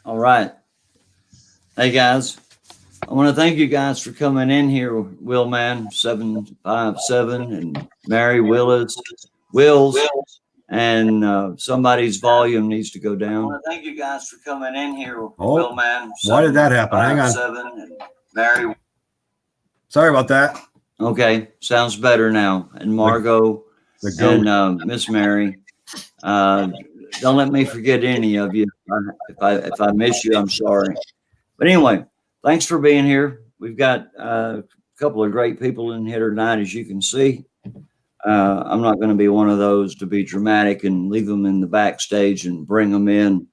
All right. Hey guys, I want to thank you guys for coming in here. Willman 757 and Mary Wills, and somebody's volume needs to go down. I want to thank you guys for coming in here. Willman. Why did that happen? Hang on. 7 and Mary. Sorry about that. Okay, sounds better now. And Margot and Miss Mary. Don't let me forget any of you. If I miss you, I'm sorry. But anyway, thanks for being here. We've got a couple of great people in here tonight, as you can see. I'm not going to be one of those to be dramatic and leave them in the backstage and bring them in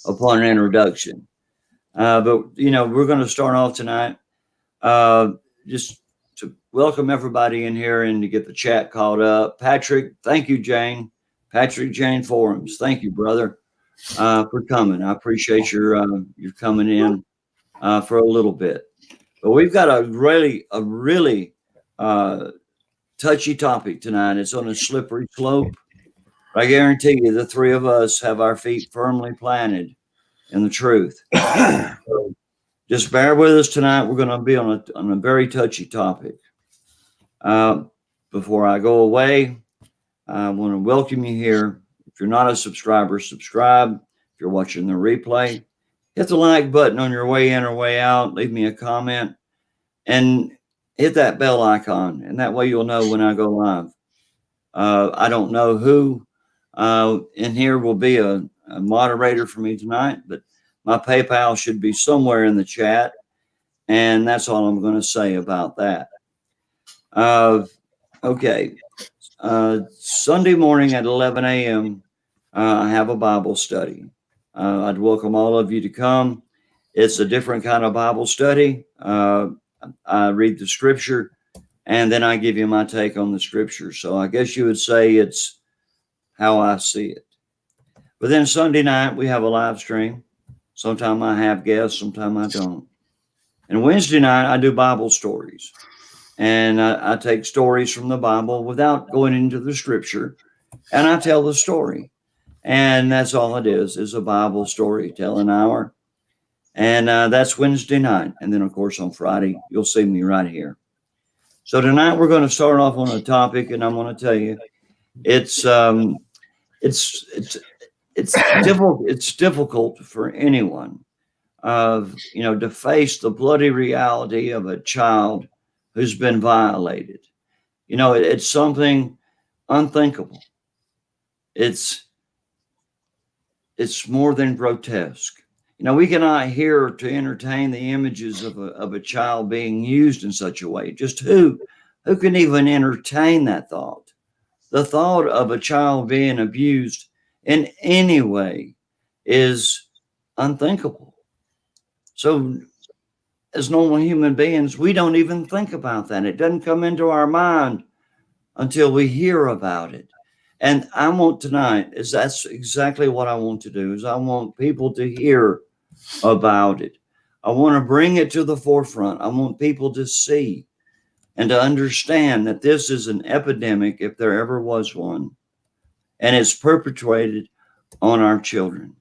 upon introduction. But, you know, we're going to start off tonight just to welcome everybody in here and to get the chat caught up. Patrick, thank you, Jane. Patrick Jane Forums, thank you, brother, for coming. I appreciate your coming in for a little bit. But we've got a really touchy topic tonight. It's on a slippery slope. I guarantee you the three of us have our feet firmly planted in the truth. So just bear with us tonight. We're going to be on a very touchy topic. Before I go away, I want to welcome you here. If you're not a subscriber, subscribe. If you're watching the replay, hit the like button on your way in or way out. Leave me a comment and hit that bell icon. And that way you'll know when I go live. I don't know who in here will be a moderator for me tonight, but my PayPal should be somewhere in the chat. And that's all I'm going to say about that. Okay. Sunday morning at 11 a.m., I have a Bible study. I'd welcome all of you to come. It's a different kind of Bible study. I read the scripture, and then I give you my take on the scripture. So I guess you would say it's how I see it. But then Sunday night, we have a live stream. Sometimes I have guests, sometimes I don't. And Wednesday night, I do Bible stories. And I take stories from the Bible without going into the scripture, and I tell the story. And that's all it is a Bible storytelling hour. And that's Wednesday night. And then, of course, on Friday, you'll see me right here. So tonight we're going to start off on a topic, and I'm going to tell you, it's difficult. It's difficult for anyone, to face the bloody reality of a child who's been violated. It's something unthinkable. It's more than grotesque. We cannot hear to entertain the images of a child being used in such a way. Just who can even entertain that thought? The thought of a child being abused in any way is unthinkable. So as normal human beings, we don't even think about that. It doesn't come into our mind until we hear about it. And I want tonight, that's exactly what I want to do, is I want people to hear about it. I want to bring it to the forefront. I want people to see and to understand that this is an epidemic, if there ever was one, and it's perpetrated on our children.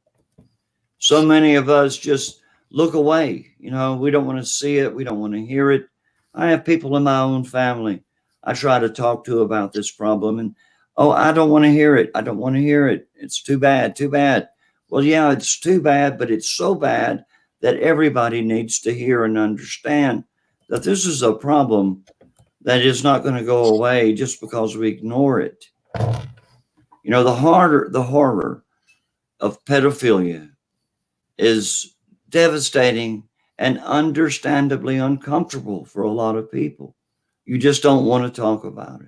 So many of us just look away. We don't want to see it. We don't want to hear it. I have people in my own family I try to talk to about this problem, and I don't want to hear it. I don't want to hear it. It's too bad. Too bad. Well, yeah, it's too bad, but it's so bad that everybody needs to hear and understand that this is a problem that is not going to go away just because we ignore it. The horror of pedophilia is devastating and understandably uncomfortable for a lot of people. You just don't want to talk about it.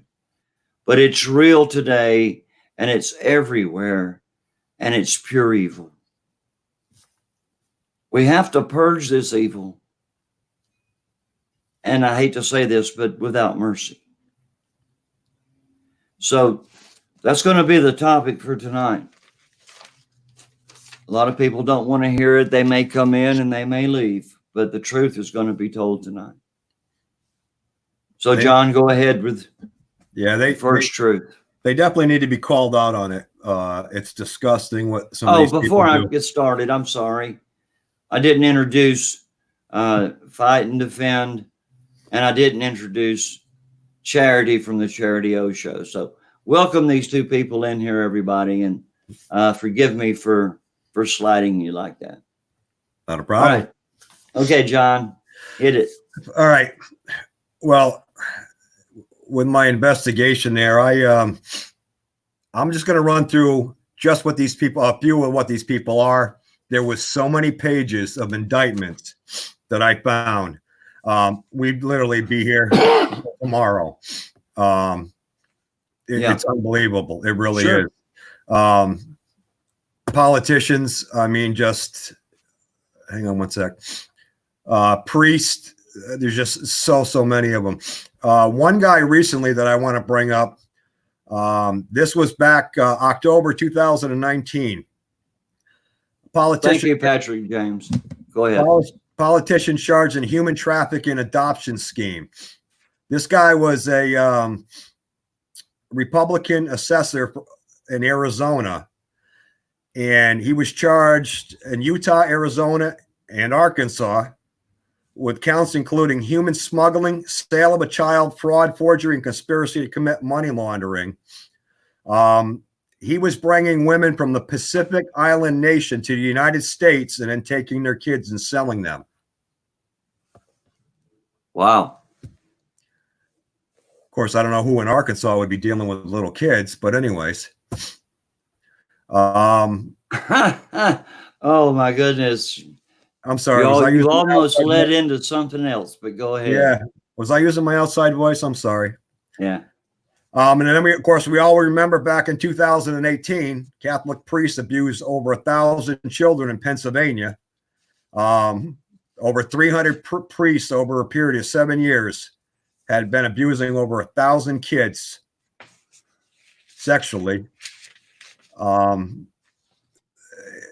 But it's real today, and it's everywhere, and it's pure evil. We have to purge this evil. And I hate to say this, but without mercy. So that's going to be the topic for tonight. A lot of people don't want to hear it. They may come in and they may leave, but the truth is going to be told tonight. So, John, go ahead with first truth. They definitely need to be called out on it. It's disgusting what some of these people do. Before I get started, I'm sorry. I didn't introduce Fight and Defend, and I didn't introduce Charity from the Charity O Show. So welcome these two people in here, everybody, and forgive me for sliding you like that. Not a problem. All right. Okay, John, hit it. All right. Well, with my investigation there, I'm just going to run through just what these people, a few of what these people are. There was so many pages of indictments that I found. We'd literally be here tomorrow. It's unbelievable. It really is. Politicians, I mean, just hang on one sec. Priests, there's just so many of them. One guy recently that I want to bring up, this was back October 2019. Thank you, Patrick James. Go ahead. Politician charged in human trafficking adoption scheme. This guy was a Republican assessor in Arizona, and he was charged in Utah, Arizona, and Arkansas with counts including human smuggling, sale of a child, fraud, forgery, and conspiracy to commit money laundering. He was bringing women from the Pacific Island nation to the United States and then taking their kids and selling them. Wow. Of course, I don't know who in Arkansas would be dealing with little kids, but anyways. Oh my goodness. I'm sorry. You almost led into something else, but go ahead. Yeah. Was I using my outside voice? I'm sorry. Yeah. And then we all remember back in 2018, Catholic priests abused over 1,000 children in Pennsylvania. Over 300 priests over a period of 7 years had been abusing over 1,000 kids sexually.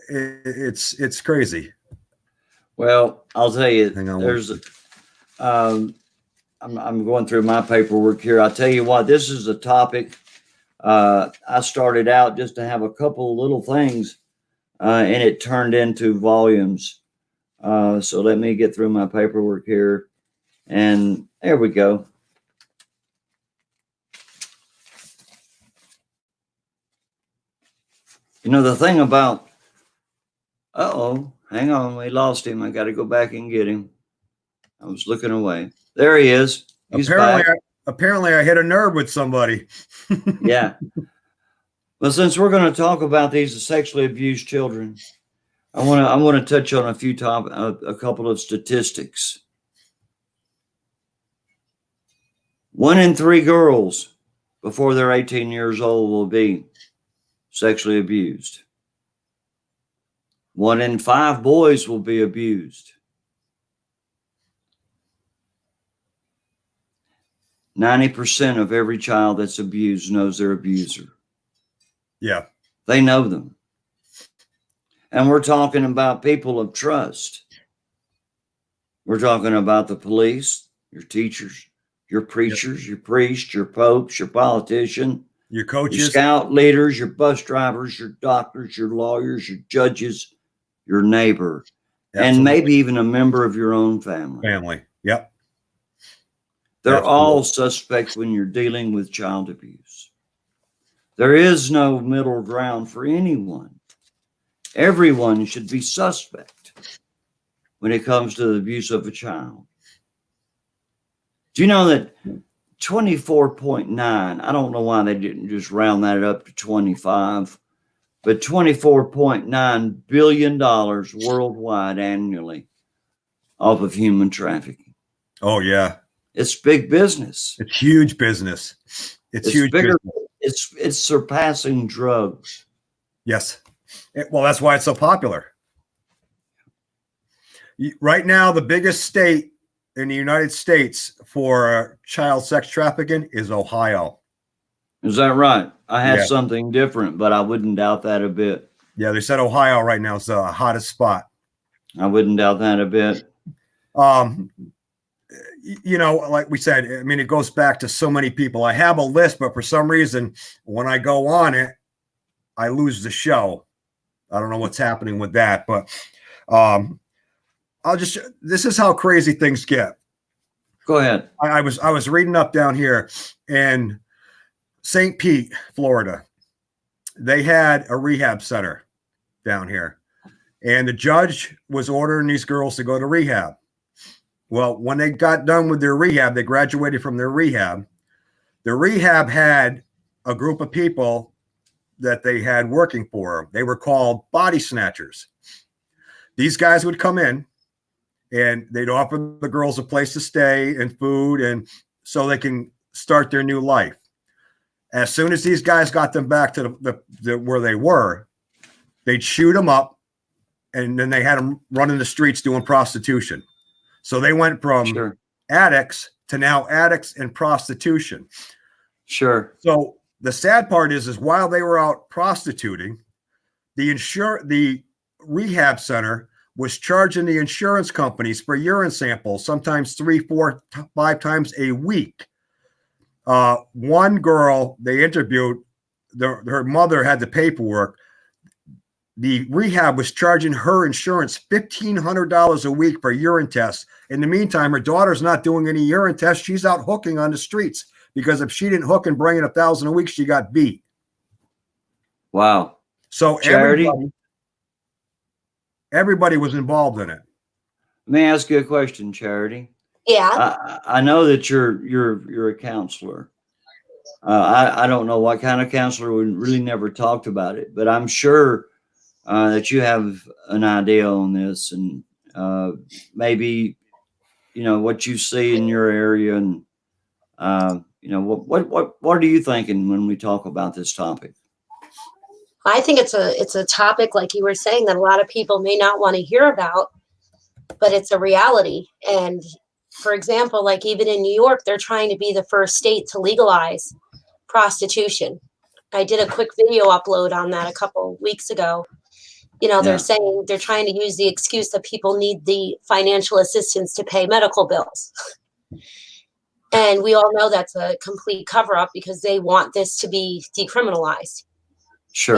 It's crazy. Well, I'll tell you, there's I'm going through my paperwork here. I'll tell you what, this is a topic. I started out just to have a couple little things, and it turned into volumes. So let me get through my paperwork here. And there we go. You know, the thing about, hang on, we lost him. I got to go back and get him. I was looking away. There he is. He's apparently I hit a nerve with somebody. Yeah. Well, since we're going to talk about these sexually abused children, I want to touch on a couple of statistics. 1 in 3 girls before they're 18 years old will be sexually abused. 1 in 5 boys will be abused. 90% of every child that's abused knows their abuser. Yeah. They know them. And we're talking about people of trust. We're talking about the police, your teachers, your preachers, your priests, your popes, your politician, your coaches, your scout leaders, your bus drivers, your doctors, your lawyers, your judges, your neighbor, and maybe even a member of your own family. Yep. They're all suspects when you're dealing with child abuse. There is no middle ground for anyone. Everyone should be suspect when it comes to the abuse of a child. Do you know that 24.9, I don't know why they didn't just round that up to 25, but $24.9 billion worldwide annually off of human trafficking. Oh, yeah. It's big business. It's huge business. It's huge bigger. Business. It's surpassing drugs. Yes. Well, that's why it's so popular. Right now, the biggest state in the United States for child sex trafficking is Ohio. Is that right? I had something different, but I wouldn't doubt that a bit. Yeah, they said Ohio right now is the hottest spot. I wouldn't doubt that a bit. You know, like we said, I mean, it goes back to so many people. I have a list, but for some reason, when I go on it, I lose the show. I don't know what's happening with that, but this is how crazy things get. Go ahead. I was reading up down here in St. Pete, Florida. They had a rehab center down here, and the judge was ordering these girls to go to rehab. Well, when they got done with their rehab, they graduated from their rehab. The rehab had a group of people that they had working for them. They were called body snatchers. These guys would come in and they'd offer the girls a place to stay and food, and so they can start their new life. As soon as these guys got them back to the where they were, they'd shoot them up, and then they had them running the streets doing prostitution. So they went from addicts to now addicts and prostitution. Sure. So the sad part is while they were out prostituting, the rehab center was charging the insurance companies for urine samples, sometimes 3, 4, 5 times a week. One girl they interviewed, her mother had the paperwork. The rehab was charging her insurance $1,500 a week for urine tests. In the meantime, her daughter's not doing any urine tests. She's out hooking on the streets, because if she didn't hook and bring in $1,000 a week, she got beat. Wow. So everybody was involved in it. Let me ask you a question, Charity. Yeah. I know that you're a counselor. I don't know what kind of counselor. We really never talked about it, but I'm sure that you have an idea on this, and maybe what you see in your area, and what are you thinking when we talk about this topic? I think it's a topic, like you were saying, that a lot of people may not want to hear about, but it's a reality. And for example, like even in New York, they're trying to be the first state to legalize prostitution. I did a quick video upload on that a couple weeks ago. They're saying they're trying to use the excuse that people need the financial assistance to pay medical bills. And we all know that's a complete cover-up, because they want this to be decriminalized. Sure.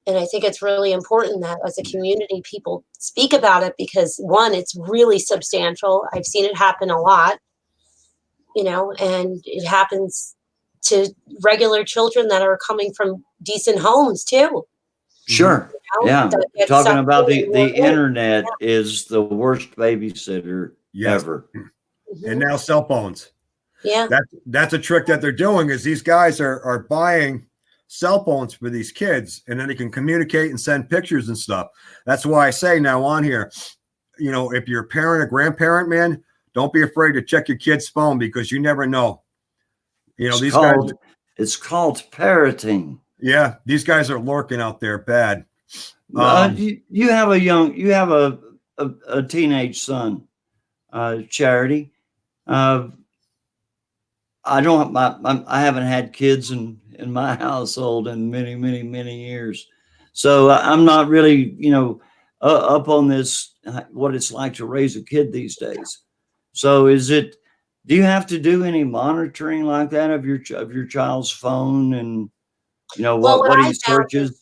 And I think it's really important that as a community, people speak about it, because one, it's really substantial. I've seen it happen a lot, and it happens to regular children that are coming from decent homes too. Sure. Yeah. Talking about the internet is the worst babysitter ever. And now cell phones. Yeah. That's a trick that they're doing, is these guys are buying cell phones for these kids, and then they can communicate and send pictures and stuff. That's why I say now on here, if you're a parent or grandparent, man, don't be afraid to check your kid's phone, because you never know. It's called parroting. Yeah, these guys are lurking out there bad. You have a teenage son, Charity. I haven't had kids in my household in many, many, many years, so I'm not really up on this, what it's like to raise a kid these days. So do you have to do any monitoring like that of your child's phone, and what he searches?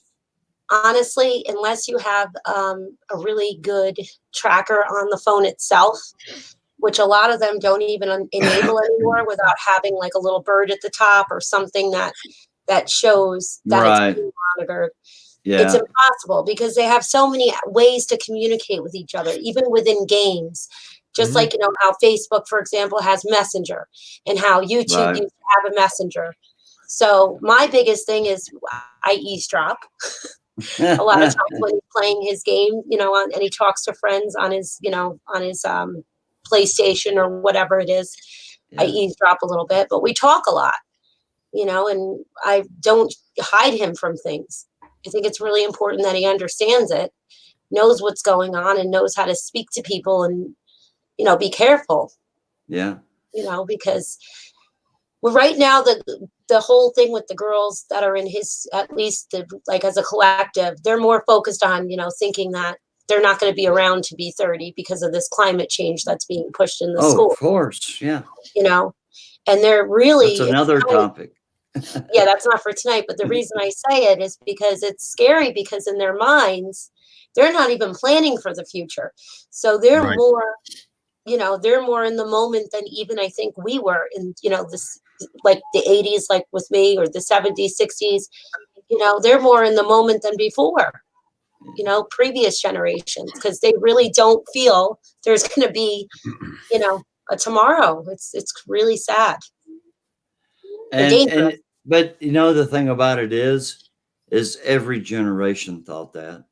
Honestly, unless you have a really good tracker on the phone itself, which a lot of them don't even enable anymore without having like a little bird at the top or something that shows that it's being monitored. Yeah. It's impossible, because they have so many ways to communicate with each other, even within games. Just like, how Facebook, for example, has Messenger, and how YouTube used to have a Messenger. So my biggest thing is I eavesdrop. A lot of times when he's playing his game, and he talks to friends on his PlayStation or whatever it is, I eavesdrop a little bit, but we talk a lot, and I don't hide him from things. I think it's really important that he understands it, knows what's going on, and knows how to speak to people, and, be careful. Yeah. Because right now, the whole thing with the girls that are in his, at least as a collective, they're more focused on, thinking that they're not going to be around to be 30 because of this climate change that's being pushed in the school. Of course. Yeah. And they're really, that's another topic. Yeah, that's not for tonight. But the reason I say it is because it's scary, because in their minds, they're not even planning for the future. So they're Right. more, they're more in the moment than even I think we were in, this, like the 80s, like with me, or the 70s, 60s. They're more in the moment than before, previous generations, because they really don't feel there's going to be, a tomorrow. It's really sad and dangerous. But the thing about it is every generation thought that.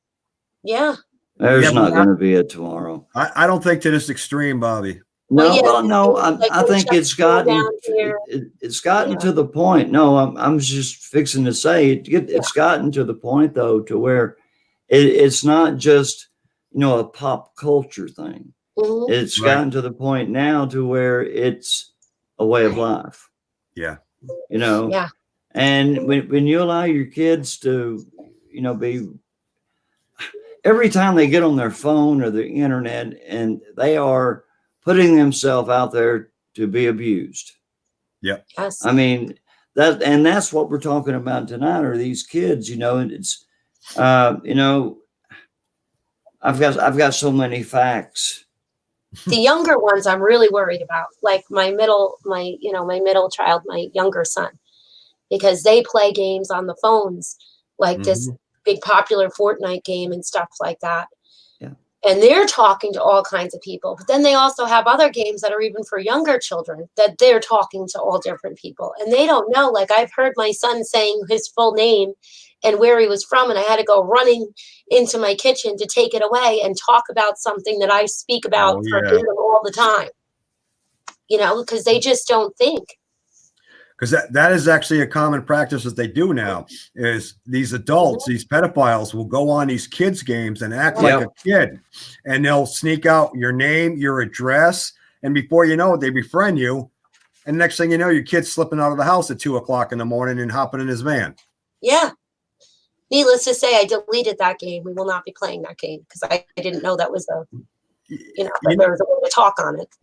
Yeah. There's Yeah, not but going to be a tomorrow. I don't think to this extreme, Bobby. Well, No, yeah, well, no, like I we think shut it's school gotten down here. it's gotten Yeah. to the point. No, I'm just fixing to say it's gotten to the point though to where it's not just a pop culture thing. Mhm. It's Right. gotten to the point now to where it's a way of life. Yeah. Yeah. And when you allow your kids to be, every time they get on their phone or the internet, and they are putting themselves out there to be abused. Yes. I mean, that's what we're talking about tonight, are these kids, and it's I've got so many facts. The younger ones I'm really worried about, like my middle child, my younger son, because they play games on the phones, like this big popular Fortnite game and stuff like that. Yeah. And they're talking to all kinds of people. But then they also have other games that are even for younger children that they're talking to all different people. And they don't know. Like, I've heard my son saying his full name and where he was from, and I had to go running into my kitchen to take it away and talk about something that I speak about verbatim all the time. Because they just don't think. Because that is actually a common practice that they do now, is these adults, these pedophiles will go on these kids games and act like a kid, and they'll sneak out your name, your address, and before you know it, they befriend you, and next thing you know, your kid's slipping out of the house at 2:00 in the morning and hopping in his van. Yeah. Needless to say, I deleted that game. We will not be playing that game because I didn't know that was there was a way to talk on it.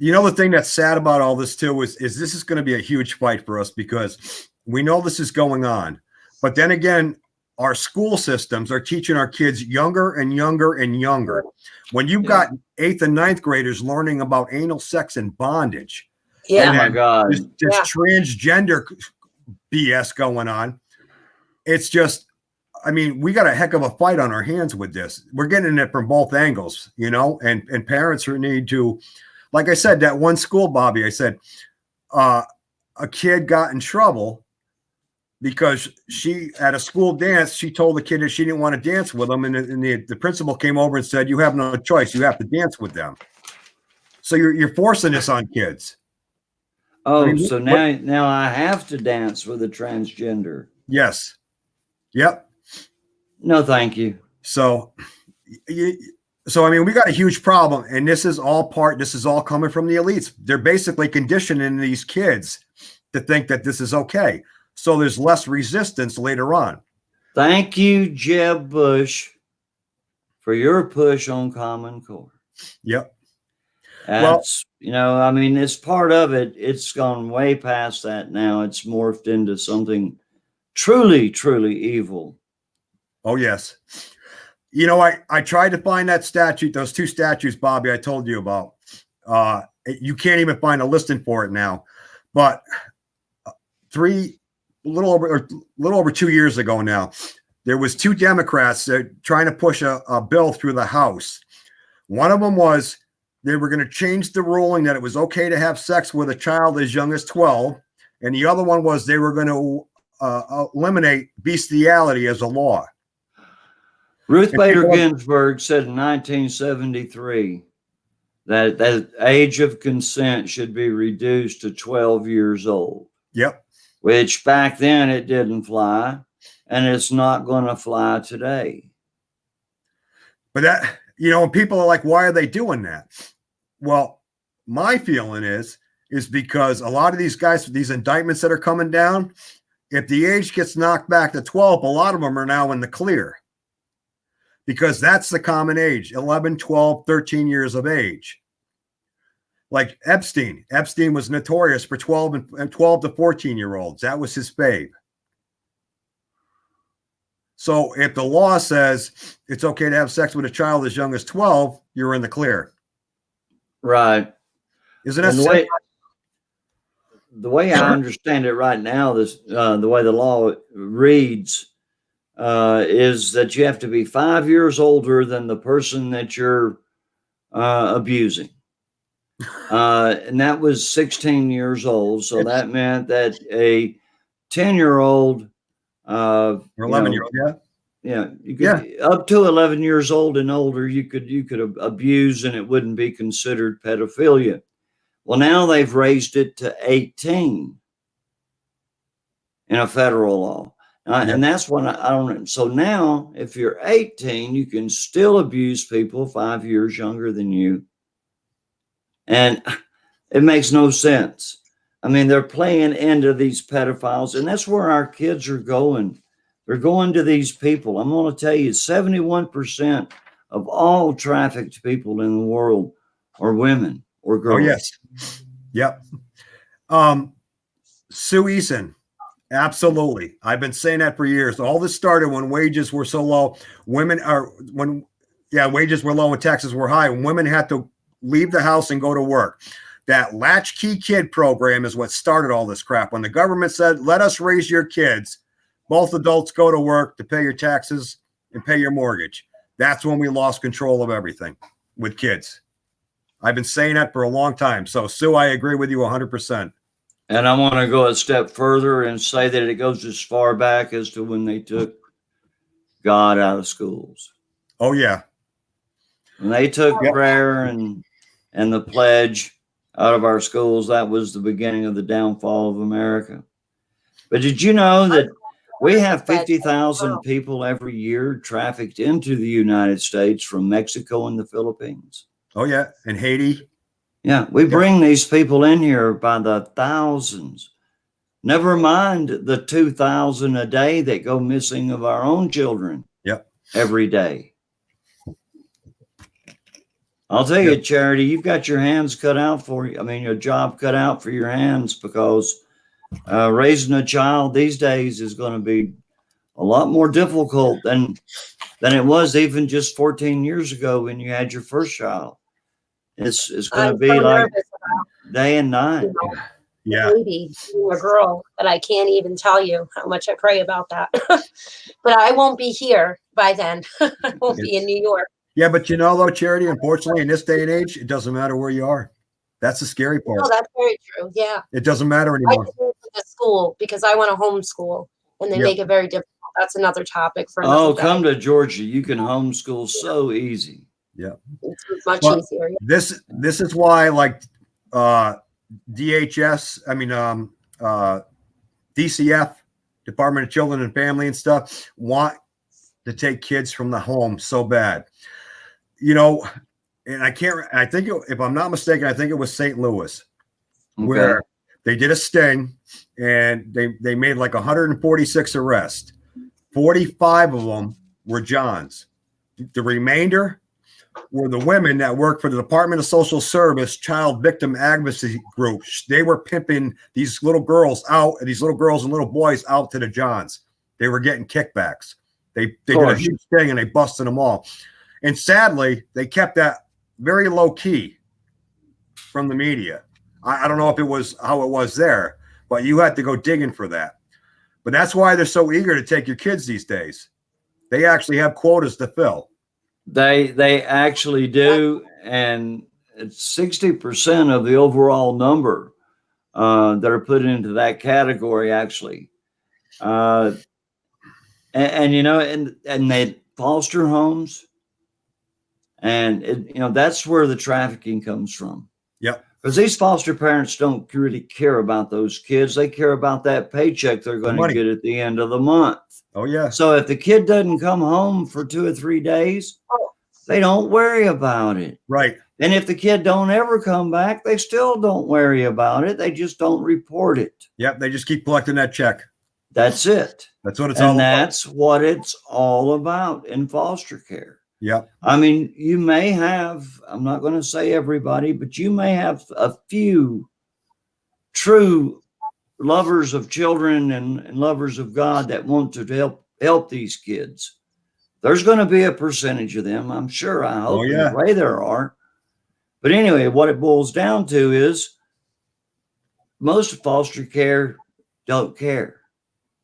The thing that's sad about all this too is this is going to be a huge fight for us, because we know this is going on. But then again, our school systems are teaching our kids younger and younger and younger. When you've got 8th and 9th graders learning about anal sex and bondage. Yeah. Oh my God. This transgender BS going on. It's just, we got a heck of a fight on our hands with this. We're getting it from both angles, and parents who need to, like I said, that one school, Bobby, I said, a kid got in trouble because she, at a school dance, she told the kid that she didn't want to dance with him. And the principal came over and said, you have no choice. You have to dance with them. So you're forcing this on kids. Oh, so now I have to dance with a transgender. Yes. Yep. No, thank you. So we got a huge problem, and this is all coming from the elites. They're basically conditioning these kids to think that this is okay. So there's less resistance later on. Thank you, Jeb Bush, for your push on Common Core. Yep. That's, it's part of it. It's gone way past that now. It's morphed into something truly, truly evil. Oh, yes. I tried to find that statute, those 2 statutes, Bobby, I told you about. You can't even find a listing for it now. But a little over 2 years ago now, there was 2 Democrats trying to push a bill through the House. One of them was they were going to change the ruling that it was okay to have sex with a child as young as 12. And the other one was they were going to eliminate bestiality as a law. Ruth Bader Ginsburg said in 1973 that the age of consent should be reduced to 12 years old. Yep. Which back then it didn't fly, and it's not going to fly today. But that, people are like, why are they doing that? Well, my feeling is because a lot of these guys, these indictments that are coming down, if the age gets knocked back to 12, a lot of them are now in the clear. Because that's the common age, 11, 12, 13 years of age. Like Epstein. Epstein was notorious for 12 to 14-year-olds. That was his fave. So if the law says it's okay to have sex with a child as young as 12, you're in the clear. Right. Isn't that And simple? the way I understand it right now, the way the law reads is that you have to be 5 years older than the person that you're abusing. And that was 16 years old. So that meant that a 10-year-old, Or 11-year-old, yeah. yeah, you could up to 11 years old and older, you could abuse and it wouldn't be considered pedophilia. Well, now they've raised it to 18 in a federal law. And that's what I don't. So now, if you're 18, you can still abuse people 5 years younger than you. And it makes no sense. I mean, they're playing into these pedophiles, and that's where our kids are going. They're going to these people. I'm going to tell you, 71% of all trafficked people in the world are women or girls. Oh, yes. Yep. Sue Eason. Absolutely. I've been saying that for years. All this started when wages were so low. Wages were low and taxes were high. And women had to leave the house and go to work. That Latchkey Kid program is what started all this crap. When the government said, let us raise your kids, both adults go to work to pay your taxes and pay your mortgage. That's when we lost control of everything with kids. I've been saying that for a long time. So, Sue, I agree with you 100%. And I want to go a step further and say that it goes as far back as to when they took God out of schools. Oh, yeah. When they took prayer and the pledge out of our schools, that was the beginning of the downfall of America. But did you know that we have 50,000 people every year trafficked into the United States from Mexico and the Philippines? Oh, yeah. And Haiti. Yeah, we bring these people in here by the thousands. Never mind the 2,000 a day that go missing of our own children every day. I'll tell you, Charity, you've got your hands cut out for you. I mean, your job cut out for your hands, because raising a child these days is going to be a lot more difficult than it was even just 14 years ago when you had your first child. It's going to be like day and night. Yeah. Baby, a girl, but I can't even tell you how much I pray about that. But I won't be here by then. I won't be in New York. Yeah, but you know, though, Charity, unfortunately, in this day and age, it doesn't matter where you are. That's the scary part. No, that's very true. Yeah. It doesn't matter I anymore. just went to the school because I want to homeschool, and they make it very difficult. That's another topic for another day. Come to Georgia. You can homeschool so easy. Yeah. It's much easier. This is why, like, DCF, Department of Children and Family and stuff, want to take kids from the home so bad. You know, and I think if I'm not mistaken, I think it was St. Louis, where they did a sting and they made like 146 arrests. 45 of them were Johns. The remainder were the women that work for the Department of Social Service Child Victim Advocacy Group. They were pimping these little girls out, and these little girls and little boys out to the Johns. They were getting kickbacks. They did a huge thing, and they busted them all. And sadly, they kept that very low key from the media. I don't know if it was how it was there, but you had to go digging for that. But that's why they're so eager to take your kids these days. They actually have quotas to fill. They actually do, and it's 60% of the overall number that are put into that category, actually. And you know, and they foster homes, and that's where the trafficking comes from. Yep. Because these foster parents don't really care about those kids. They care about that paycheck they're going to get at the end of the month. Oh, yeah. So if the kid doesn't come home for 2 or 3 days, they don't worry about it. Right. And if the kid don't ever come back, they still don't worry about it. They just don't report it. Yep. They just keep collecting that check. That's it. That's what it's all about. And that's what it's all about in foster care. Yep. I mean, you may have, I'm not going to say everybody, but you may have a few true lovers of children and lovers of God that want to help help these kids. There's going to be a percentage of them, I'm sure. I hope and yeah. pray there are. But anyway, what it boils down to is most foster care don't care.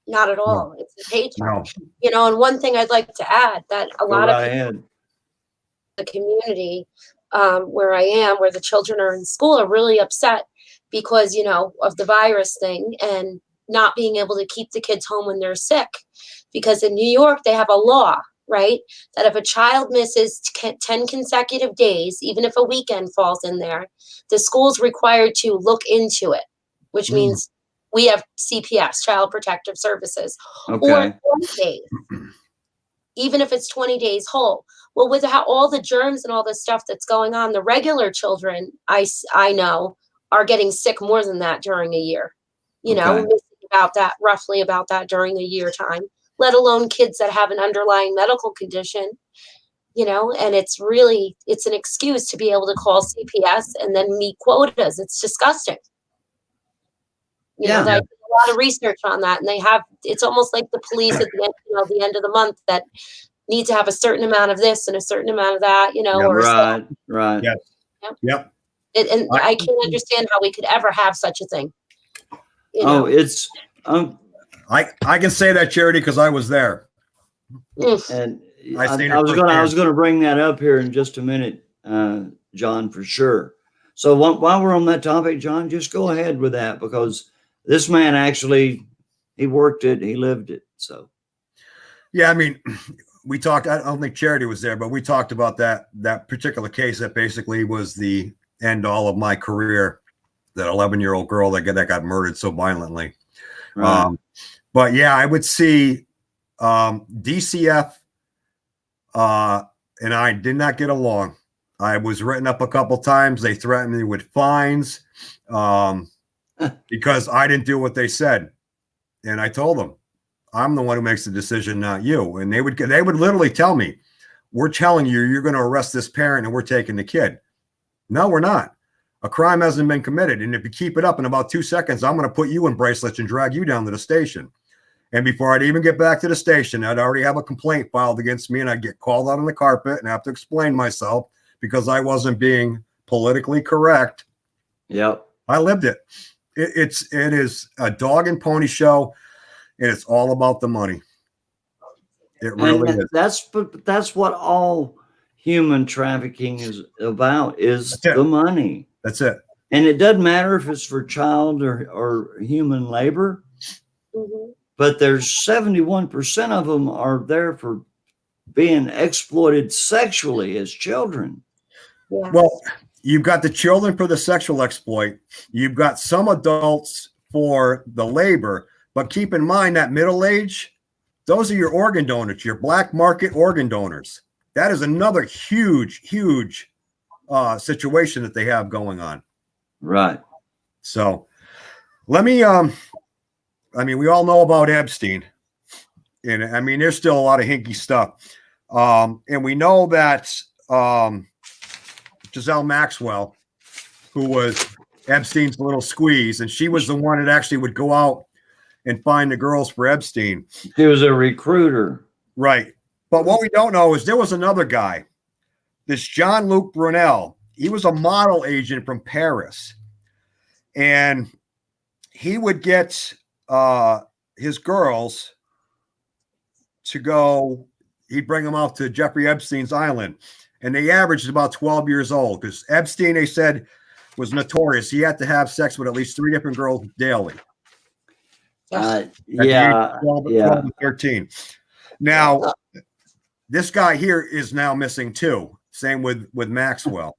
Not at all. It's a paycheck. No. You know, and one thing I'd like to add that a Go lot right of people ahead. in the community where I am, where the children are in school, are really upset because, you know, of the virus thing and not being able to keep the kids home when they're sick. Because in New York, they have a law, right, that if a child misses 10 consecutive days, even if a weekend falls in there, the school's required to look into it, which means we have CPS, Child Protective Services, or Okay. 20 days, even if it's 20 days whole. Well, with how all the germs and all the stuff that's going on, the regular children I know are getting sick more than that during a year. You know, Okay. missing roughly about that during the year time, let alone kids that have an underlying medical condition. You know, and it's an excuse to be able to call CPS and then meet quotas. It's disgusting. You know, Yeah. I did a lot of research on that, and it's almost like the police at the end, you know, the end of the month that need to have a certain amount of this and a certain amount of that, you know, Yeah, or Right. Right. Yes. Yep. and I can't understand how we could ever have such a thing. You Oh, know, it's I can say that, Charity, because I was there. and I I seen it was firsthand. going to bring that up here in just a minute, John, for sure. So while we're on that topic, John, just go ahead with that because this man actually he worked it, he lived it. So Yeah, I mean, we talked. I don't think Charity was there, but we talked about that particular case that basically was the end all of my career. That 11-year-old girl that got murdered so violently. right. But yeah, I would see DCF and I did not get along. I was written up a couple times. They threatened me with fines because I didn't do what they said, and I told them, I'm the one who makes the decision, not you. And they would literally tell me, we're telling you, you're going to arrest this parent and we're taking the kid. No, we're not. A crime hasn't been committed. And if you keep it up in about 2 seconds, I'm going to put you in bracelets and drag you down to the station. And before I'd even get back to the station, I'd already have a complaint filed against me and I'd get called out on the carpet and have to explain myself because I wasn't being politically correct. Yep. I lived it. It is a dog and pony show. And it's all about the money. It really is. That's what all human trafficking is about, is That's it. the money. That's it. And it doesn't matter if it's for child or human labor, but there's 71% of them are there for being exploited sexually as children. yeah. Well, you've got the children for the sexual exploit. You've got some adults for the labor. But keep in mind that middle age, those are your organ donors, your black market organ donors. That is another huge, huge situation that they have going on. Right. So let me, I mean, we all know about Epstein. And I mean, there's still a lot of hinky stuff. And we know that Giselle Maxwell, who was Epstein's little squeeze, and she was the one that actually would go out and find the girls for Epstein. He was a recruiter. Right. But what we don't know is there was another guy, this Jean-Luc Brunel. He was a model agent from Paris. And he would get his girls to go, he'd bring them out to Jeffrey Epstein's island. And they averaged about 12 years old because Epstein, they said, was notorious. He had to have sex with at least 3 different girls daily. Yeah. 12 to 13. Now, this guy here is now missing too. Same with Maxwell.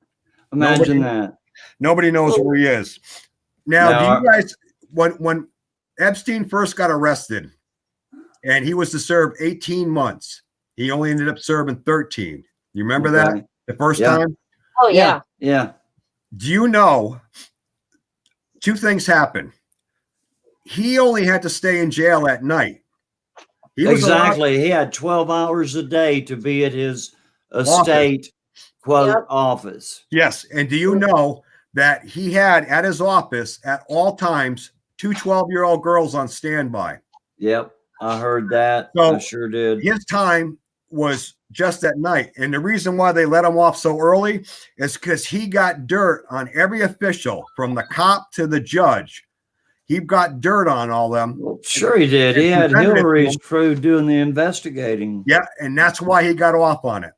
Imagine that. Nobody knows where he is. Now, do you guys, when Epstein first got arrested and he was to serve 18 months, he only ended up serving 13. You remember that the first time? Oh, yeah. Yeah. Do you know 2 things happened? He only had to stay in jail at night. Exactly. He had 12 hours a day to be at his estate office. Yes. And do you know that he had at his office at all times 2 12-year-old girls on standby? Yep. I heard that. So- I sure did. His time was just at night. And the reason why they let him off so early is because he got dirt on every official, from the cop to the judge. He got dirt on all them. Well, sure he did. He had presented it to Hillary's him. crew doing the investigating. Yeah, and that's why he got off on it.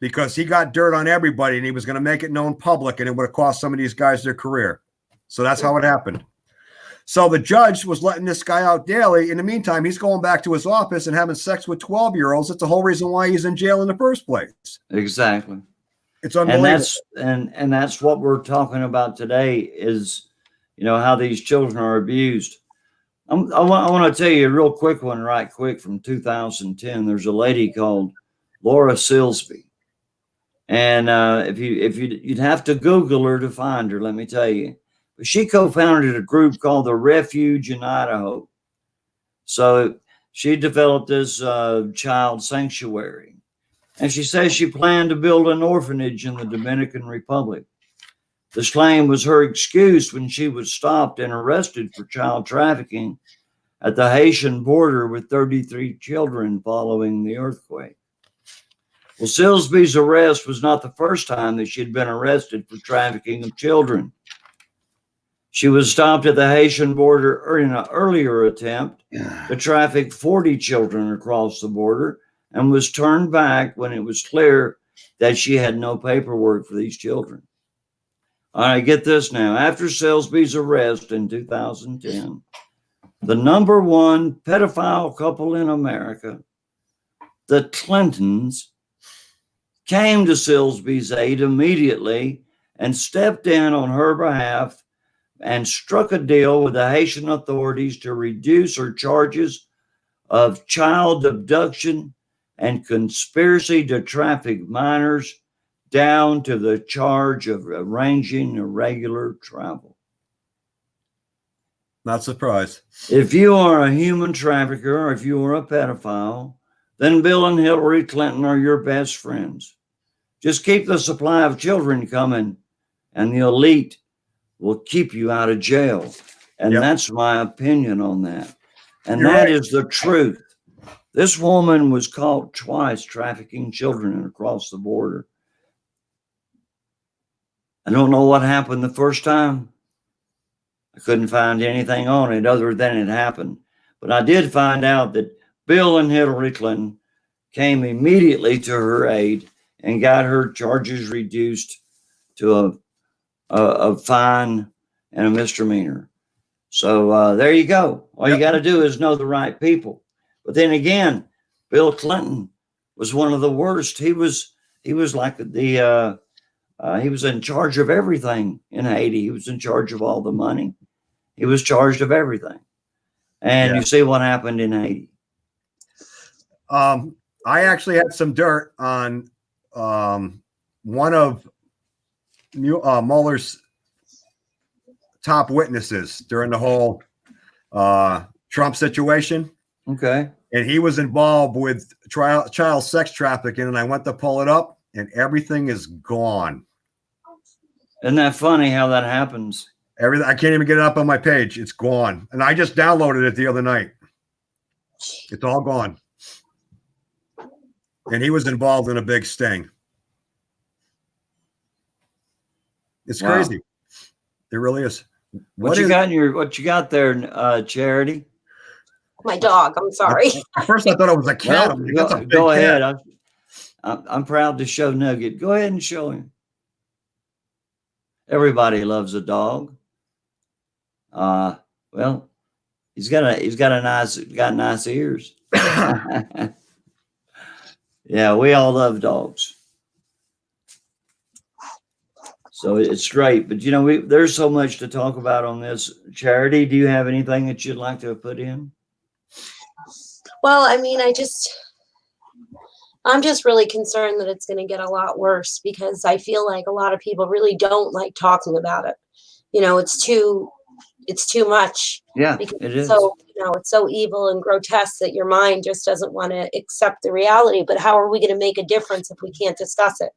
Because he got dirt on everybody and he was going to make it known public, and it would have cost some of these guys their career. So that's how it happened. So the judge was letting this guy out daily. In the meantime, he's going back to his office and having sex with 12-year-olds. That's the whole reason why he's in jail in the first place. Exactly. It's unbelievable. And that's what we're talking about today is, how these children are abused. I want to tell you a real quick one, right quick, from 2010. There's a lady called Laura Silsby. And if you'd have to Google her to find her, let me tell you. But she co-founded a group called the Refuge in Idaho. So she developed this child sanctuary. And she says she planned to build an orphanage in the Dominican Republic. This claim was her excuse when she was stopped and arrested for child trafficking at the Haitian border with 33 children following the earthquake. Well, Silsby's arrest was not the first time that she'd been arrested for trafficking of children. She was stopped at the Haitian border in an earlier attempt to traffic 40 children across the border and was turned back when it was clear that she had no paperwork for these children. All right, get this now. After Silsby's arrest in 2010, the number one pedophile couple in America, the Clintons, came to Silsby's aid immediately and stepped in on her behalf and struck a deal with the Haitian authorities to reduce her charges of child abduction and conspiracy to traffic minors down to the charge of arranging irregular travel. Not surprised. If you are a human trafficker or if you are a pedophile, then Bill and Hillary Clinton are your best friends. Just keep the supply of children coming, and the elite will keep you out of jail. And that's my opinion on that. And that is the truth. This woman was caught twice trafficking children across the border. I don't know what happened the first time. I couldn't find anything on it other than it happened. But I did find out that Bill and Hillary Clinton came immediately to her aid and got her charges reduced to a fine and a misdemeanor. So there you go. All you got to do is know the right people. But then again, Bill Clinton was one of the worst. He was like he was in charge of everything in Haiti. He was in charge of all the money. He was charged of everything. And you see what happened in Haiti. I actually had some dirt on one of Mueller's top witnesses during the whole Trump situation. Okay. And he was involved with child sex trafficking, and I went to pull it up, and everything is gone. Isn't that funny how that happens? Everything. I can't even get it up on my page. It's gone. And I just downloaded it the other night. It's all gone. And he was involved in a big sting. It's crazy. It really is. What you got there, Charity? My dog. I'm sorry. At first I thought it was a cat. Well, go ahead. I'm proud to show Nugget. Go ahead and show him. Everybody loves a dog. Well, he's got nice ears. Yeah, we all love dogs. So it's great. But there's so much to talk about on this. Charity, do you have anything that you'd like to put in? Well, I mean, I'm just really concerned that it's going to get a lot worse, because I feel like a lot of people really don't like talking about it. It's too much. Yeah, it is. So, it's so evil and grotesque that your mind just doesn't want to accept the reality. But how are we going to make a difference if we can't discuss it?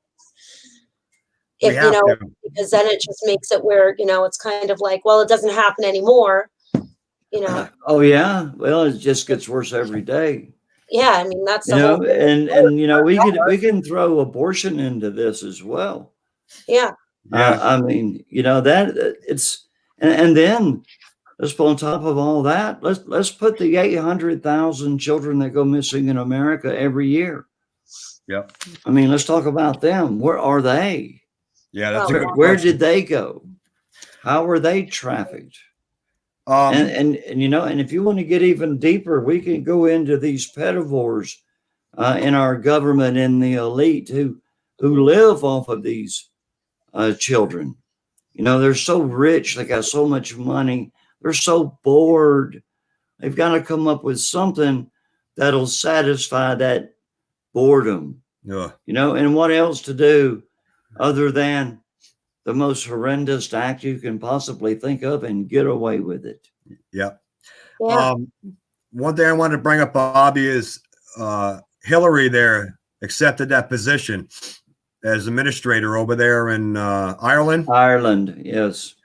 Because then it just makes it where, it's kind of like, well, it doesn't happen anymore. you know. Oh yeah. Well, it just gets worse every day. Yeah, I mean, that's You the know, whole, and you know, we can throw abortion into this as well. yeah, Yeah. I mean, you know, that it's and then let's put on top of all that, let's put the 800,000 children that go missing in America every year. Yep. I mean, let's talk about them. Where are they? Yeah, that's a Oh, good wow. Where question. did they go? How were they trafficked? Um, And you know, and if you want to get even deeper, we can go into these pedivores in our government, in the elite who live off of these children. You know, they're so rich, they got so much money, they're so bored. They've got to come up with something that'll satisfy that boredom. ugh. You know, and what else to do other than the most horrendous act you can possibly think of and get away with it. Yep. yeah. One thing I wanted to bring up, Bobby, is Hillary there accepted that position as administrator over there in Ireland. Ireland, yes.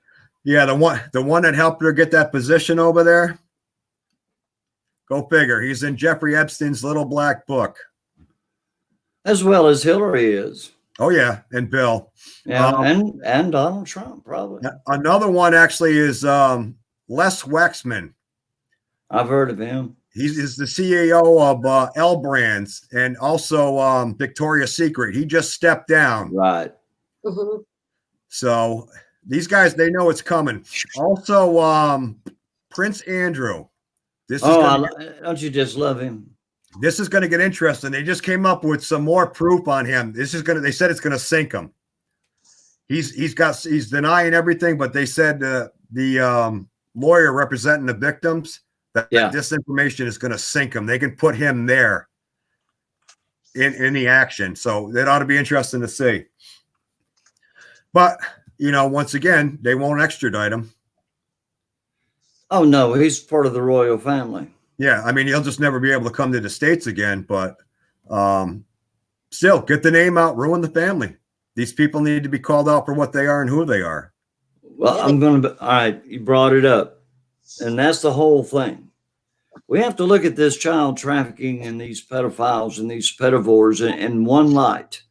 Yeah, the one that helped her get that position over there. Go figure. He's in Jeffrey Epstein's little black book. As well as Hillary is. Oh yeah, and Bill. Yeah, and Donald Trump, probably. Another one actually is Les Waxman. I've heard of him. He's the CEO of L Brands and also Victoria's Secret. He just stepped down. Right. Hmm. So these guys, they know it's coming. Also, Prince Andrew. This is Don't you just love him? this is going to get interesting. They just came up with some more proof on him. This is going to. They said it's going to sink him. He's denying everything, but they said the lawyer representing the victims that this information is going to sink him. They can put him there in the action. So that ought to be interesting to see. But you know, once again, they won't extradite him. Oh no, he's part of the royal family. Yeah, I mean, he'll just never be able to come to the States again. But still, get the name out, ruin the family. These people need to be called out for what they are and who they are. Well, I'm going to. All right, you brought it up, and that's the whole thing. We have to look at this child trafficking and these pedophiles and these pedivores in one light,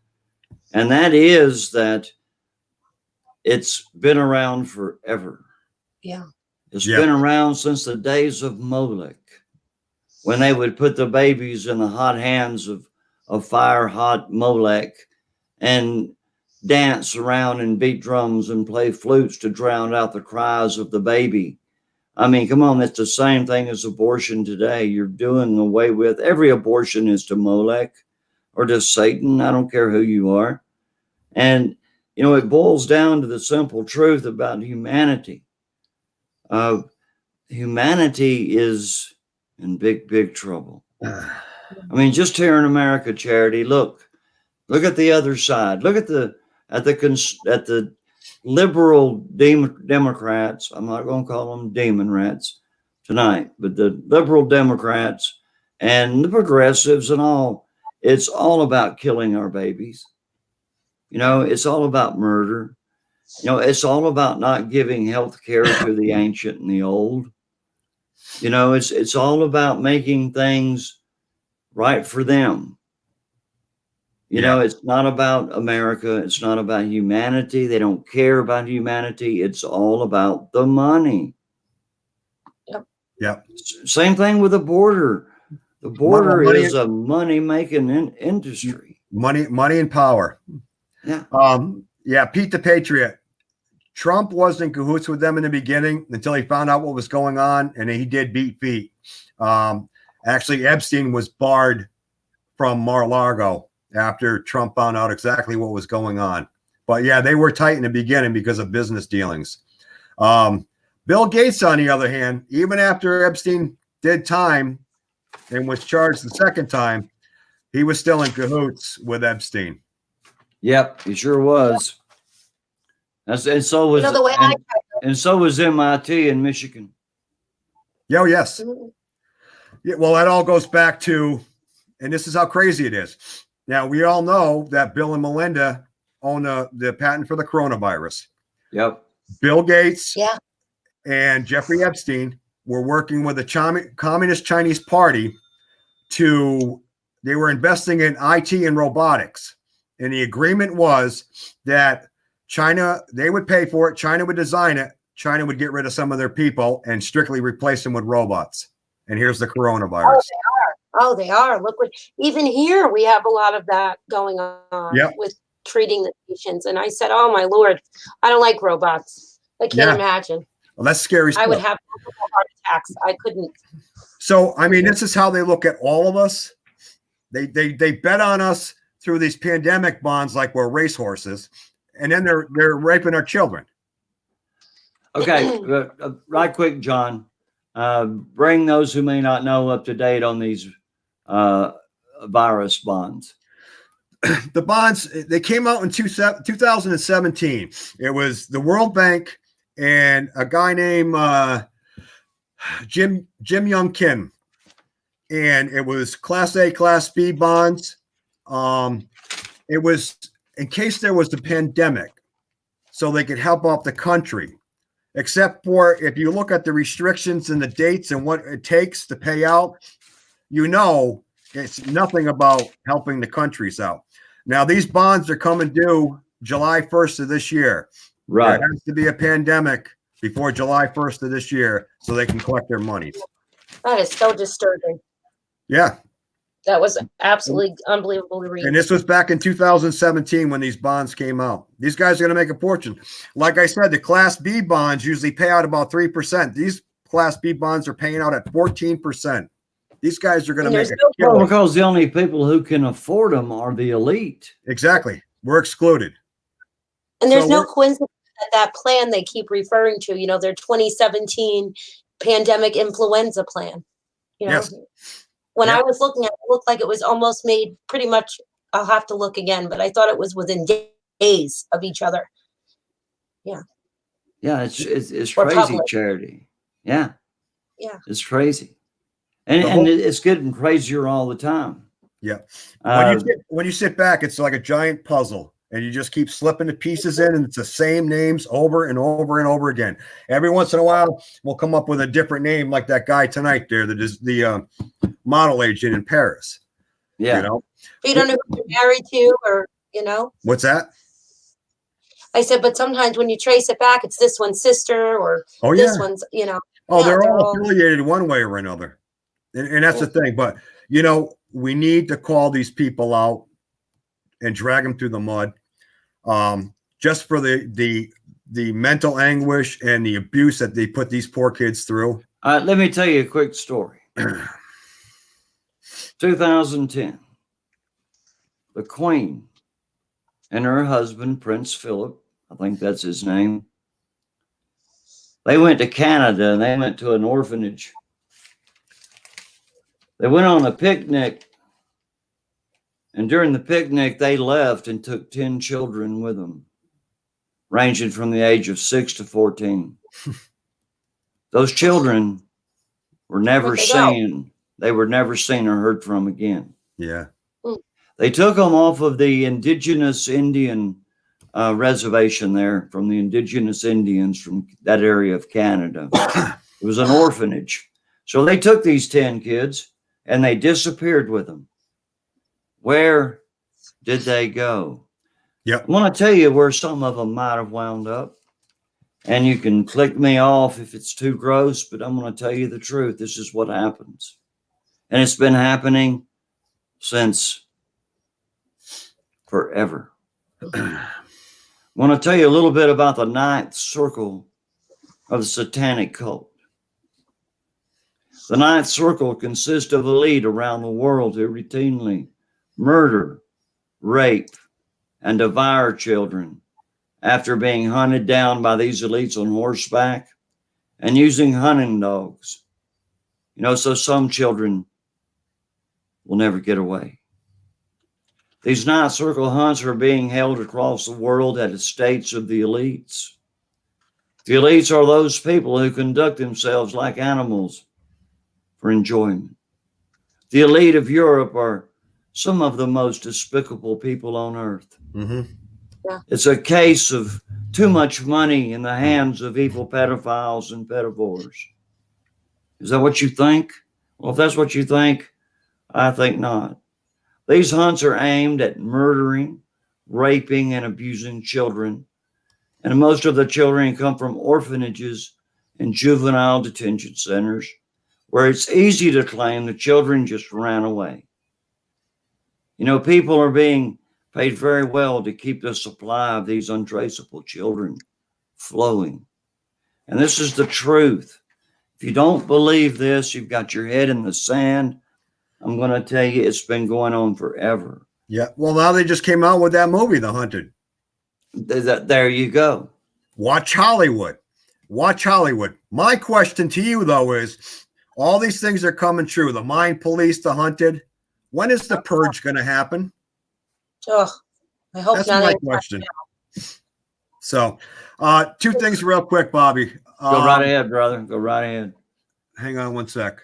and that is that it's been around forever. Yeah. It's been around since the days of Molech, when they would put the babies in the hot hands of fire hot Molech and dance around and beat drums and play flutes to drown out the cries of the baby. I mean, come on, it's the same thing as abortion today. You're doing away with every abortion is to Molech or to Satan. I don't care who you are. And, you know, it boils down to the simple truth about humanity. Humanity is in big, big trouble. I mean, just here in America, Charity, look at the other side. Look at the liberal Democrats. I'm not going to call them demon rats tonight, but the liberal Democrats and the progressives and all. It's all about killing our babies. You know, it's all about murder. You know, it's all about not giving health care to the ancient and the old. You know, it's all about making things right for them. You know, it's not about America. It's not about humanity. They don't care about humanity. It's all about the money. Yep. Same thing with the border. The border is a money-making industry. Money and power. Yeah. Pete the Patriot. Trump wasn't in cahoots with them in the beginning until he found out what was going on, and he did beat feet. Actually, Epstein was barred from Mar-a-Lago after Trump found out exactly what was going on. But yeah, they were tight in the beginning because of business dealings. Bill Gates, on the other hand, even after Epstein did time and was charged the second time, he was still in cahoots with Epstein. Yep, he sure was. And so was and so was MIT in Michigan. Oh, yes. Yeah, well, that all goes back to, and this is how crazy it is. Now, we all know that Bill and Melinda own the patent for the coronavirus. Yep. Bill Gates and Jeffrey Epstein were working with the Communist Chinese Party they were investing in IT and robotics. And the agreement was that China, they would pay for it, China would design it, China would get rid of some of their people and strictly replace them with robots. And here's the coronavirus. Oh, they are. Look what, even here we have a lot of that going on with treating the patients. And I said, oh my Lord, I don't like robots. I can't imagine. Well, that's scary stuff. I would have heart attacks. I couldn't. So, I mean, this is how they look at all of us. They bet on us through these pandemic bonds like we're racehorses, and then they're raping our children. Okay, right quick, John. Bring those who may not know up to date on these virus bonds. The bonds, they came out in 2017. It was the World Bank and a guy named Jim Young Kim. And it was Class A, Class B bonds. It was in case there was a pandemic, so they could help out the country. Except for if you look at the restrictions and the dates and what it takes to pay out, you know it's nothing about helping the countries out. Now, these bonds are coming due July 1st of this year. Right. There has to be a pandemic before July 1st of this year so they can collect their money. That is so disturbing. Yeah. That was absolutely unbelievable to read. And this was back in 2017 when these bonds came out. These guys are going to make a fortune. Like I said, the Class B bonds usually pay out about 3%. These Class B bonds are paying out at 14%. These guys are going to make a killing. Because the only people who can afford them are the elite. Exactly. We're excluded. And there's no coincidence that plan they keep referring to, their 2017 pandemic influenza plan. When I was looking at it, it looked like it was almost made pretty much, I'll have to look again, but I thought it was within days of each other. Yeah. Yeah, it's crazy, Charity. Yeah. Yeah. It's crazy. And it's getting crazier all the time. Yeah. When you sit back, it's like a giant puzzle. And you just keep slipping the pieces in, and it's the same names over and over and over again. Every once in a while, we'll come up with a different name, like that guy tonight there, the model agent in Paris. Yeah. You don't know who you're married to, or What's that? I said, but sometimes when you trace it back, it's this one's sister, or this one's, Oh, they're all affiliated one way or another, and that's the thing. But we need to call these people out and drag them through the mud, just for the mental anguish and the abuse that they put these poor kids through. Let me tell you a quick story. 2010, the Queen and her husband, Prince Philip, I think that's his name, they went to Canada and they went to an orphanage. They went on a picnic. And during the picnic, they left and took 10 children with them, ranging from the age of 6 to 14. Those children were never seen. They were never seen or heard from again. Yeah. They took them off of the indigenous Indian reservation there, from the indigenous Indians from that area of Canada. It was an orphanage. So they took these 10 kids and they disappeared with them. Where did they go? Yeah. I want to tell you where some of them might have wound up. And you can click me off if it's too gross, but I'm going to tell you the truth. This is what happens. And it's been happening since forever. I want to tell you a little bit about the ninth circle of the satanic cult. The ninth circle consists of elite around the world who routinely murder, rape, and devour children after being hunted down by these elites on horseback and using hunting dogs. So some children will never get away. These ninth circle hunts are being held across the world at estates of the elites. The elites are those people who conduct themselves like animals for enjoyment. The elite of Europe are some of the most despicable people on earth. Mm-hmm. Yeah. It's a case of too much money in the hands of evil pedophiles and pedophores. Is that what you think? Well, if that's what you think, I think not. These hunts are aimed at murdering, raping, and abusing children. And most of the children come from orphanages and juvenile detention centers where it's easy to claim the children just ran away. You know, people are being paid very well to keep the supply of these untraceable children flowing. And this is the truth. If you don't believe this, you've got your head in the sand. I'm going to tell you, it's been going on forever. Yeah. Well, now they just came out with that movie, The Hunted. There you go. Watch Hollywood. Watch Hollywood. My question to you, though, is all these things are coming true. The Mind Police, The Hunted. When is the purge going to happen? Oh, I hope That's not. my question. So, two things real quick, Bobby. Go right ahead, brother. Go right ahead. Hang on one sec.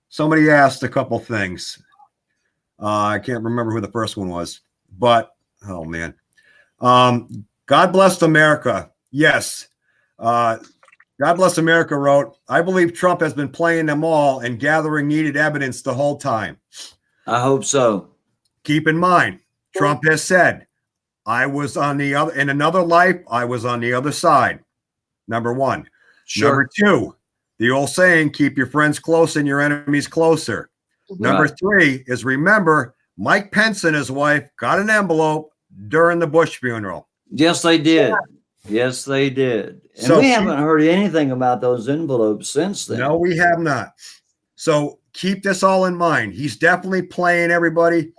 Somebody asked a couple things. I can't remember who the first one was, but oh man. God bless America. Yes. God bless America wrote, I believe Trump has been playing them all and gathering needed evidence the whole time. I hope so. Keep in mind, Trump has said, I was on the other, in another life, I was on the other side. Number one. Sure. Number two, the old saying, keep your friends close and your enemies closer. Number three is remember, Mike Pence and his wife got an envelope during the Bush funeral. Yes, they did. Yes, they did. And So we haven't heard anything about those envelopes since then. No, we have not. So keep this all in mind. He's definitely playing everybody.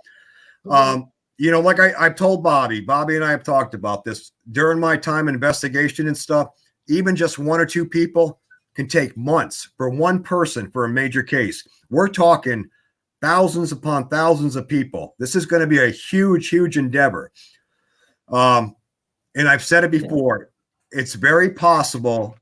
You know, like I've told Bobby and I have talked about this during my time investigation and stuff. Even just one or two people can take months for one person for a major case. We're talking thousands upon thousands of people. This is going to be a huge, huge endeavor. And I've said it before, it's very possible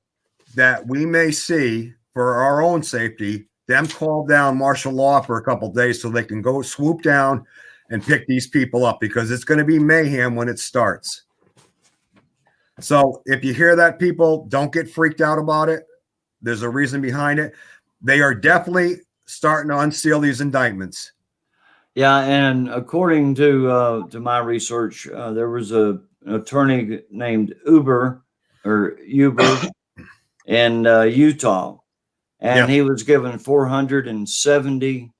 that we may see, for our own safety, them call down martial law for a couple of days so they can go swoop down and pick these people up, because it's going to be mayhem when it starts. So if you hear that, people, don't get freaked out about it. There's a reason behind it. They are definitely starting to unseal these indictments. Yeah, and according to my research, there was an attorney named Uber in Utah, and he was given 470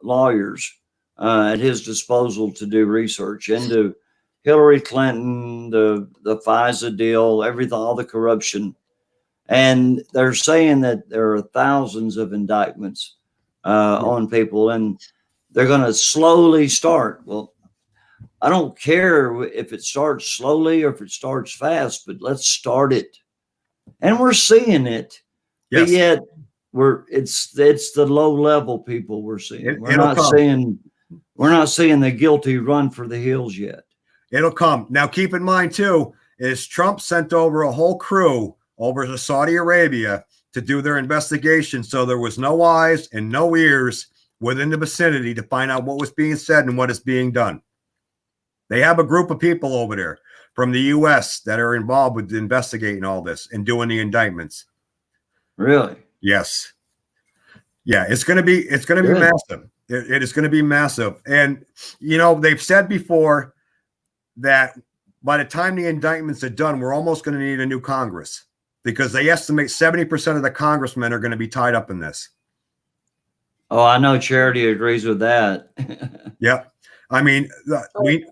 lawyers at his disposal to do research into Hillary Clinton, the FISA deal, everything, all the corruption. And they're saying that there are thousands of indictments on people, and they're going to slowly start. Well, I don't care if it starts slowly or if it starts fast, but let's start it. And we're seeing it, but yet it's the low level people we're seeing. We're not seeing the guilty run for the hills yet. It'll come. Now, keep in mind too, is Trump sent over a whole crew over to Saudi Arabia to do their investigation. So there was no eyes and no ears within the vicinity to find out what was being said and what is being done. They have a group of people over there from the U.S. that are involved with investigating all this and doing the indictments. Really? Yes. Yeah, it's going to be massive. It is going to be massive. And, you know, they've said before that by the time the indictments are done, we're almost going to need a new Congress, because they estimate 70% of the congressmen are going to be tied up in this. Oh, I know Charity agrees with that. Yep. I mean,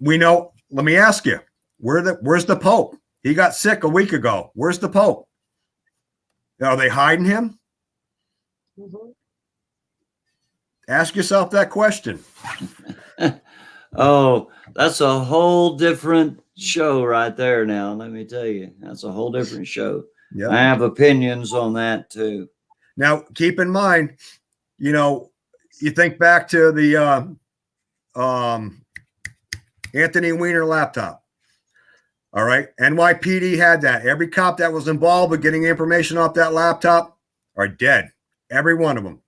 we know. Let me ask you, where's the Pope? He got sick a week ago. Where's the Pope? Are they hiding him? Mm-hmm. Ask yourself that question. Oh, that's a whole different show right there. Now, let me tell you, that's a whole different show. Yep. I have opinions on that too. Now, keep in mind, you know, you think back to the Anthony Weiner laptop. All right. NYPD had that. Every cop that was involved with getting information off that laptop are dead. Every one of them.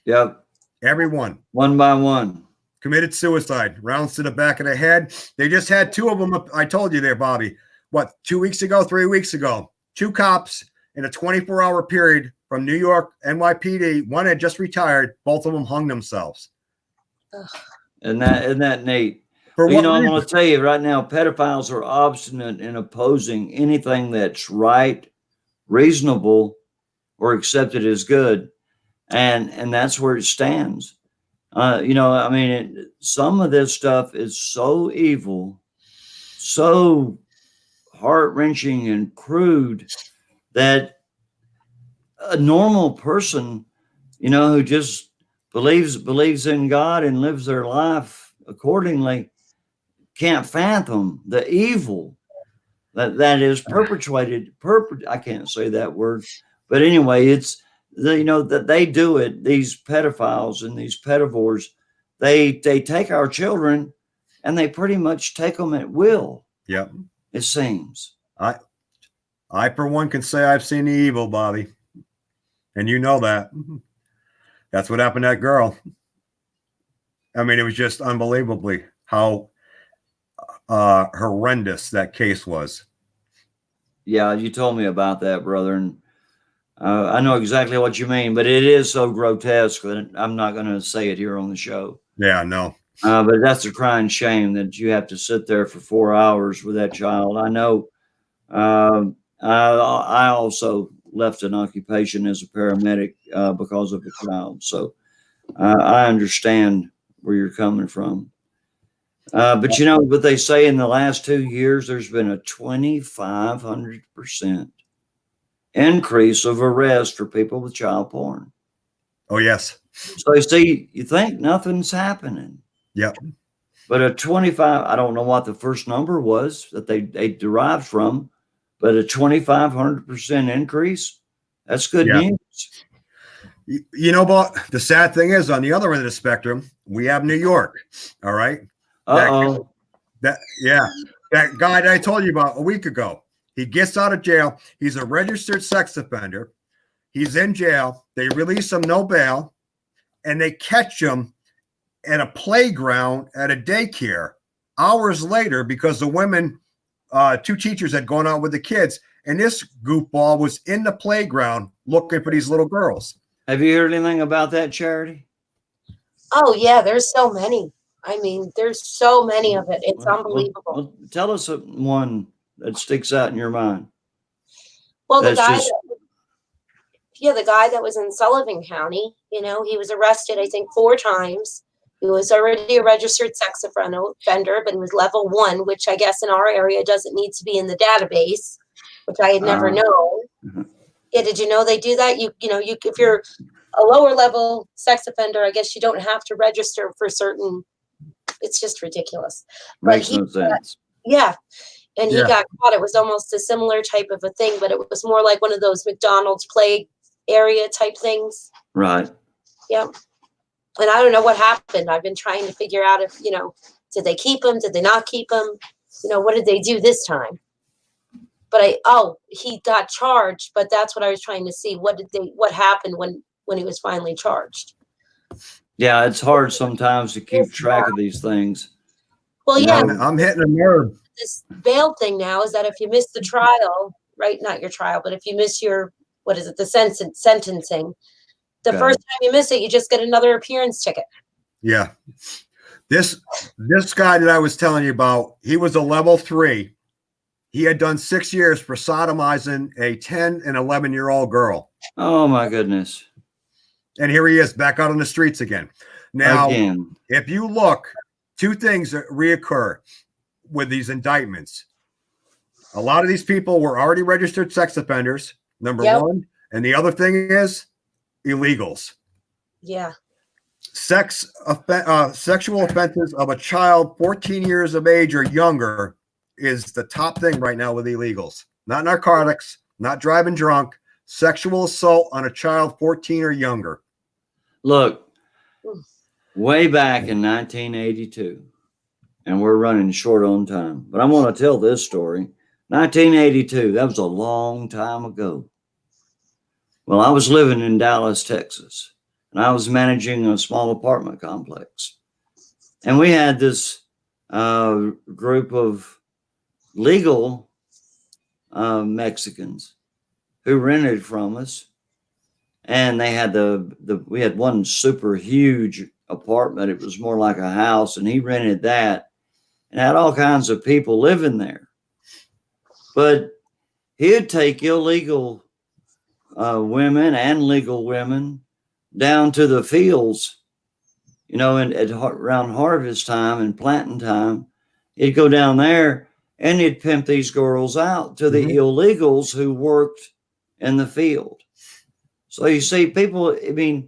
Yep. Every one. One by one. Committed suicide. Rounds to the back of the head. They just had two of them. I told you there, Bobby. What, 2 weeks ago, 3 weeks ago? Two cops in a 24-hour period from New York, NYPD. One had just retired. Both of them hung themselves. Isn't that neat? For Well, what I'm reason? going to tell you right now, pedophiles are obstinate in opposing anything that's right, reasonable, or accepted as good, and that's where it stands. I mean, some of this stuff is so evil, so heart-wrenching and crude that a normal person, who just believes in God and lives their life accordingly, can't fathom the evil that is perpetuated. I can't say that word, but anyway, it's that they do it. These pedophiles and these pedivores, they take our children, and they pretty much take them at will. Yep. It seems. I for one can say I've seen the evil, Bobby, and you know that. That's what happened to that girl. I mean, it was just unbelievably how horrendous that case was. Yeah, you told me about that, brother, and I know exactly what you mean, but it is so grotesque that I'm not going to say it here on the show. Yeah, no. But that's a crying shame that you have to sit there for 4 hours with that child. I know. I also left an occupation as a paramedic because of a child, so I understand where you're coming from. But what they say in the last 2 years, there's been a 2,500% increase of arrests for people with child porn. Oh, yes. So you see, you think nothing's happening. Yep. But a 25, I don't know what the first number was that they derived from, but a 2,500% increase, that's good news. But the sad thing is, on the other end of the spectrum, we have New York. All right. Uh-oh. That guy that I told you about a week ago, he gets out of jail. He's a registered sex offender. He's in jail. They release him, no bail, and they catch him at a playground at a daycare hours later because the women, 2 teachers had gone out with the kids, and this goofball was in the playground looking for these little girls. Have you heard anything about that, Charity? Oh yeah, there's so many. I mean, there's so many of it. It's unbelievable. Well, tell us one that sticks out in your mind. Well, the guy that was in Sullivan County, he was arrested, I think, 4 times. He was already a registered sex offender, but he was level 1, which I guess in our area doesn't need to be in the database, which I had never known. Mhm. Yeah, did you know they do that? If you're a lower level sex offender, I guess you don't have to register for certain. It's just ridiculous. Makes no sense. Yeah. And he got caught. It was almost a similar type of a thing, but it was more like one of those McDonald's play area type things. Right. Yep. And I don't know what happened. I've been trying to figure out if, did they keep him? Did they not keep him? What did they do this time? But he got charged, but that's what I was trying to see. What happened when he was finally charged? Yeah, it's hard sometimes to keep track of these things. Well, yeah. I'm hitting a nerve. This bail thing now is that if you miss the trial, right? Not your trial, but if you miss your, the sentencing, the first time you miss it, you just get another appearance ticket. Yeah. This guy that I was telling you about, he was a level 3. He had done 6 years for sodomizing a 10 and 11-year-old girl. Oh my goodness. And here he is back out on the streets again. Now, if you look, 2 things that reoccur with these indictments. A lot of these people were already registered sex offenders, number 1. And the other thing is illegals. Yeah. Sexual offenses of a child 14 years of age or younger is the top thing right now with illegals. Not narcotics, not driving drunk, sexual assault on a child 14 or younger. Look, way back in 1982, and we're running short on time, but I'm going to tell this story. 1982, that was a long time ago. Well, I was living in Dallas, Texas, and I was managing a small apartment complex. And we had this group of legal Mexicans who rented from us, and they had we had one super huge apartment. It was more like a house, and he rented that and had all kinds of people living there. But he'd take illegal women and legal women down to the fields, you know, and around harvest time and planting time. He'd go down there and he'd pimp these girls out to the illegals who worked in the field. So you see, people, I mean,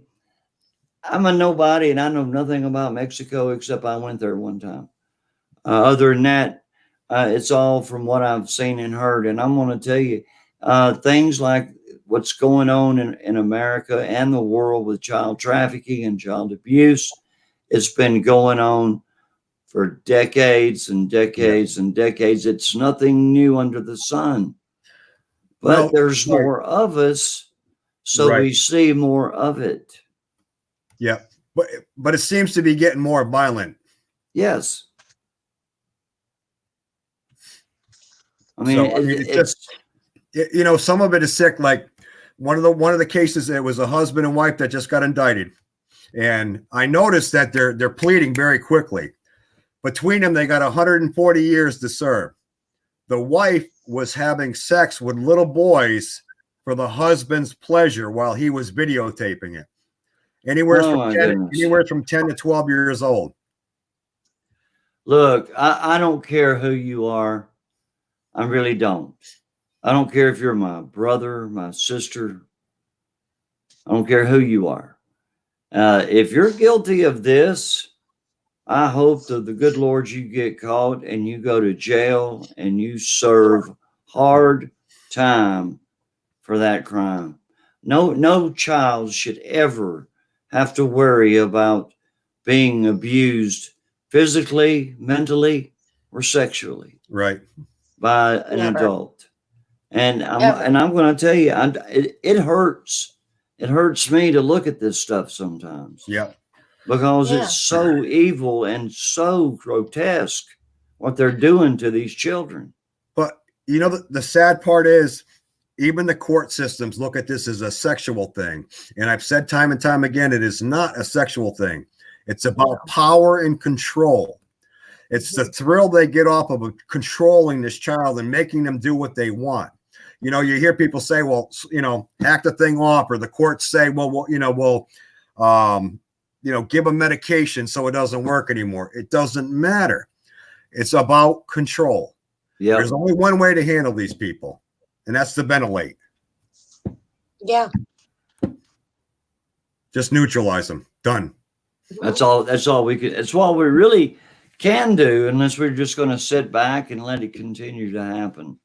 I'm a nobody and I know nothing about Mexico except I went there one time. Other than that, it's all from what I've seen and heard. And I'm going to tell you, things like what's going on in America and the world with child trafficking and child abuse, it's been going on for decades and decades and decades. It's nothing new under the sun. But Well, there's more of us, so we see more of it. Yeah, but it seems to be getting more violent. Yes. I mean, So, it's just, you know, some of it is sick. Like one of the cases, it was a husband and wife that just got indicted, and I noticed that they're pleading very quickly. Between them, they got 140 years to serve. The wife was having sex with little boys for the husband's pleasure while he was videotaping it. Anywhere from 10 to 12 years old. Look, I don't care who you are. I really don't. I don't care if you're my brother, my sister. I don't care who you are. If you're guilty of this, I hope that the good Lord you get caught and you go to jail and you serve hard time for that crime. No child should ever have to worry about being abused physically, mentally, or sexually. Right. By an adult. And I'm going to tell you, it hurts. It hurts me to look at this stuff sometimes. Yeah. Because it's so evil and so grotesque what they're doing to these children. But, you know, the sad part is even the court systems look at this as a sexual thing. And I've said time and time again, it is not a sexual thing. It's about power and control. It's the thrill they get off of controlling this child and making them do what they want. You know, you hear people say, well, you know, hack the thing off, or the courts say, give them medication so it doesn't work anymore. It doesn't matter. It's about control. Yeah. There's only one way to handle these people, and that's to ventilate. Yeah. Just neutralize them. Done. That's all we could. That's all we really can do, unless we're just going to sit back and let it continue to happen.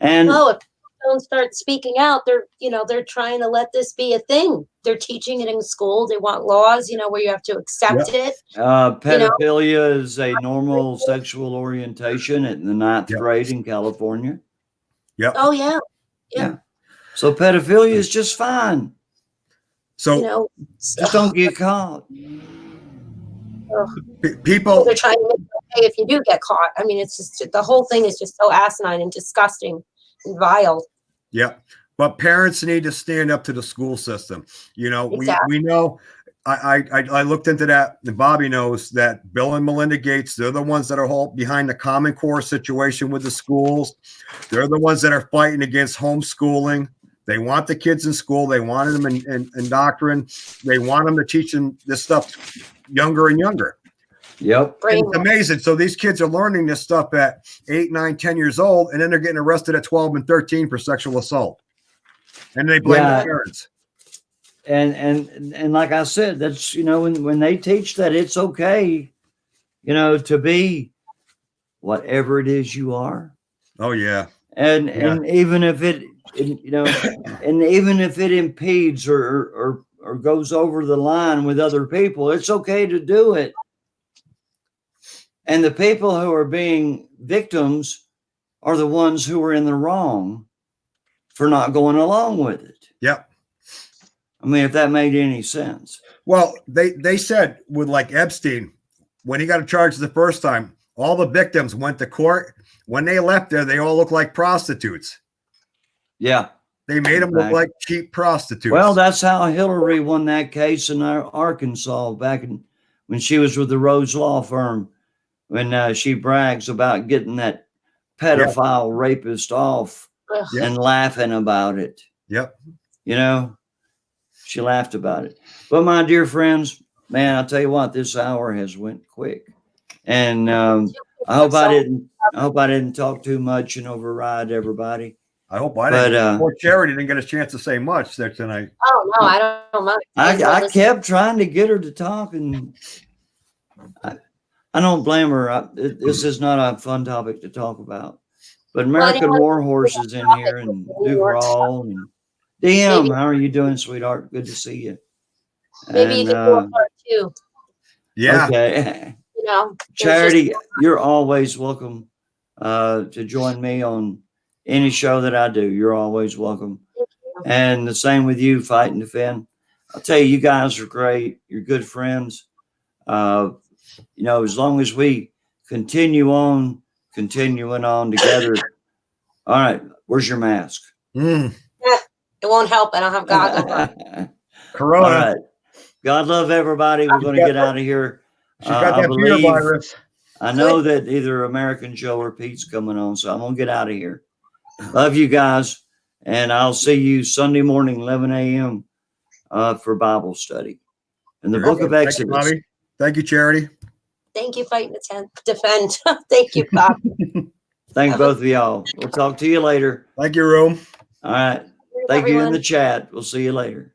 And if people don't start speaking out, they're trying to let this be a thing. They're teaching it in school. They want laws, where you have to accept it. Pedophilia is a normal sexual orientation in the 9th grade in California. Yep. Oh yeah. So pedophilia is just fine. So just don't get caught. People, they're trying to make it okay if you do get caught. I mean, it's just, the whole thing is just so asinine and disgusting and vile. Yeah. But parents need to stand up to the school system. We know, I looked into that, and Bobby knows that Bill and Melinda Gates, they're the ones that are behind the Common Core situation with the schools. They're the ones that are fighting against homeschooling. They want the kids in school. They want them in doctrine. They want them to teach them this stuff younger and younger. Yep. It's amazing. So these kids are learning this stuff at 8, 9, 10 years old, and then they're getting arrested at 12 and 13 for sexual assault. And they blame the parents. And like I said, that's, when they teach that it's okay, to be whatever it is you are. Oh yeah. And even if it, and even if it impedes or goes over the line with other people, it's okay to do it. And the people who are being victims are the ones who are in the wrong for not going along with it. Yep. I mean, if that made any sense. Well, they said with like Epstein, when he got charged the first time, all the victims went to court. When they left there, they all looked like prostitutes. Yeah. They made them look Back- like cheap prostitutes. Well, that's how Hillary won that case in Arkansas back when she was with the Rhodes Law Firm, when she brags about getting that pedophile rapist off Ugh. Yeah. and laughing about it. Yep. You know, she laughed about it. But my dear friends, man, I'll tell you what, this hour has went quick. And I hope I didn't talk too much and override everybody. I hope I But didn't. Poor Charity didn't get a chance to say much there tonight. Oh no, I don't mind. I kept trying to get her to talk, and I don't blame her. This is not a fun topic to talk about. But American War Horse is in here, and Duval, and DM. How are you doing, sweetheart? Good to see you. Maybe you And, can do a part two. Yeah. Okay. You know, there's Charity, just- you're always welcome to join me on any show that I do. You're always welcome. And the same with you, Fight and Defend. I'll tell you, you guys are great. You're good friends. You know, as long as we continuing on together. All right, where's your mask? Mm. It won't help. I don't have goggles on. All Corona. right. God love everybody. We're going to get out of here. She's got I that beer believe- virus. I know that either American Joe or Pete's coming on, so I'm going to get out of here. Love you guys. And I'll see you Sunday morning, 11 a.m. For Bible study in the book of Thank you, Exodus. Bobby. Thank you, Charity. Thank you, Fight and Defend. Thank you, Bob. Thank both of y'all. We'll talk to you later. Thank you, Room. All right. Thank you in the chat. We'll see you later.